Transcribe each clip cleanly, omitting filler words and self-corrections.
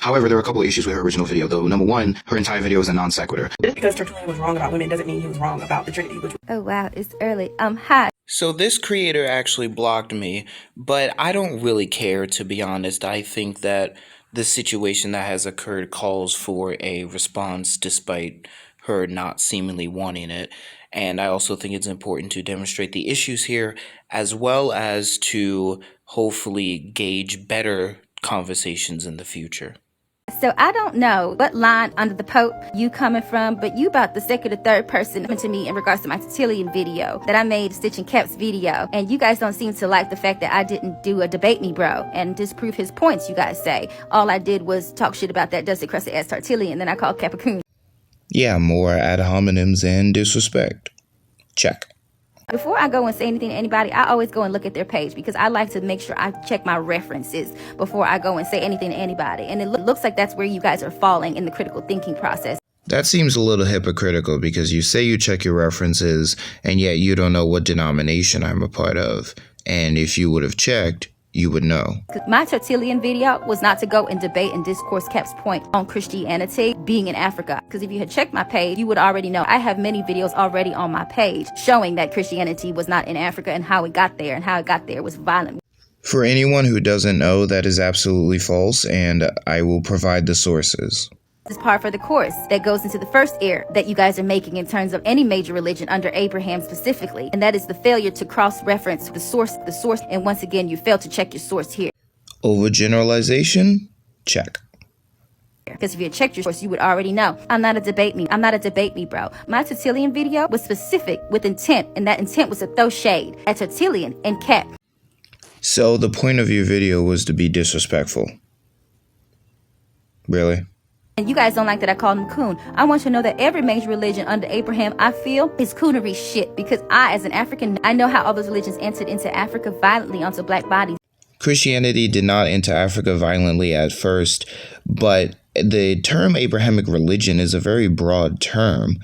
However, there are a couple of issues with her original video, though. Number one, her entire video is a non sequitur. Just because Tertullian was wrong about women doesn't mean he was wrong about the Trinity. Oh wow, it's early. Hi. So this creator actually blocked me, but I don't really care, to be honest. I think that the situation that has occurred calls for a response despite her not seemingly wanting it. And I also think it's important to demonstrate the issues here, as well as to hopefully gauge better conversations in the future. So I don't know what line under the Pope you coming from, but you about the second or third person coming to me in regards to my Tertullian video that I made, Stitching Caps video. And you guys don't seem to like the fact that I didn't do a debate me bro and disprove his points, you guys say. All I did was talk shit about that dusty crusted ass Tertullian, then I called Capricorn. Yeah, more ad hominems and disrespect. Check. Before I go and say anything to anybody, I always go and look at their page because I like to make sure I check my references before I go and say anything to anybody. And it looks like that's where you guys are falling in the critical thinking process. That seems a little hypocritical because you say you check your references and yet you don't know what denomination I'm a part of. And if you would have checked, you would know. My Tertullian video was not to go and debate and discourse Cap's point on Christianity being in Africa. Because if you had checked my page, you would already know I have many videos already on my page showing that Christianity was not in Africa and how it got there, and how it got there was violent. For anyone who doesn't know, that is absolutely false, and I will provide the sources. This is par for the course that goes into the first error that you guys are making in terms of any major religion under Abraham specifically, and that is the failure to cross-reference the source, and once again, you fail to check your source here. Overgeneralization? Check. Because if you had checked your source, you would already know. I'm not a debate me, bro. My Tertullian video was specific with intent, and that intent was to throw shade at Tertullian and Cap. So the point of your video was to be disrespectful? Really? And you guys don't like that I called him coon. I want you to know that every major religion under Abraham, I feel, is coonery shit. Because I, as an African, I know how all those religions entered into Africa violently onto black bodies. Christianity did not enter Africa violently at first, but the term Abrahamic religion is a very broad term.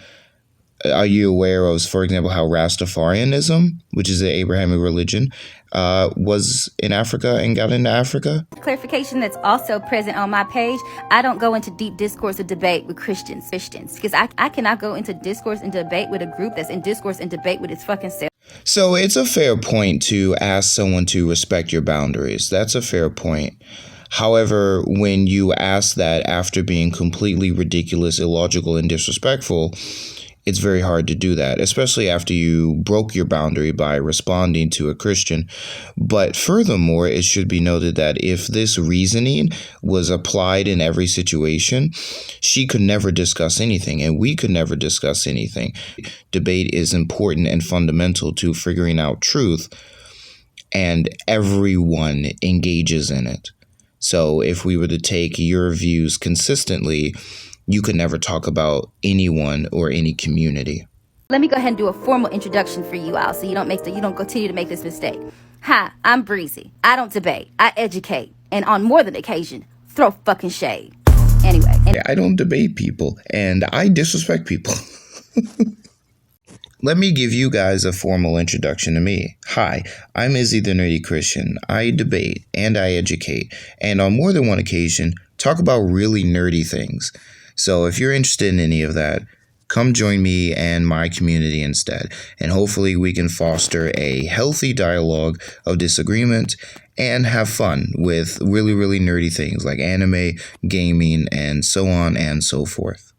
Are you aware of, for example, how Rastafarianism, which is an Abrahamic religion, was in Africa and got into Africa? Clarification that's also present on my page. I don't go into deep discourse or debate with Christians, because I cannot go into discourse and debate with a group that's in discourse and debate with its fucking self. So it's a fair point to ask someone to respect your boundaries. That's a fair point. However, when you ask that after being completely ridiculous, illogical, and disrespectful, it's very hard to do that, especially after you broke your boundary by responding to a Christian. But furthermore, it should be noted that if this reasoning was applied in every situation, she could never discuss anything, and we could never discuss anything. Debate is important and fundamental to figuring out truth, and everyone engages in it. So if we were to take your views consistently, you could never talk about anyone or any community. Let me go ahead and do a formal introduction for you all so you don't continue to make this mistake. Hi, I'm Breezy. I don't debate. I educate. And on more than occasion, throw fucking shade. Anyway. I don't debate people, and I disrespect people. Let me give you guys a formal introduction to me. Hi, I'm Izzy the Nerdy Christian. I debate and I educate, and on more than one occasion, talk about really nerdy things. So if you're interested in any of that, come join me and my community instead, and hopefully we can foster a healthy dialogue of disagreement and have fun with really, really nerdy things like anime, gaming, and so on and so forth.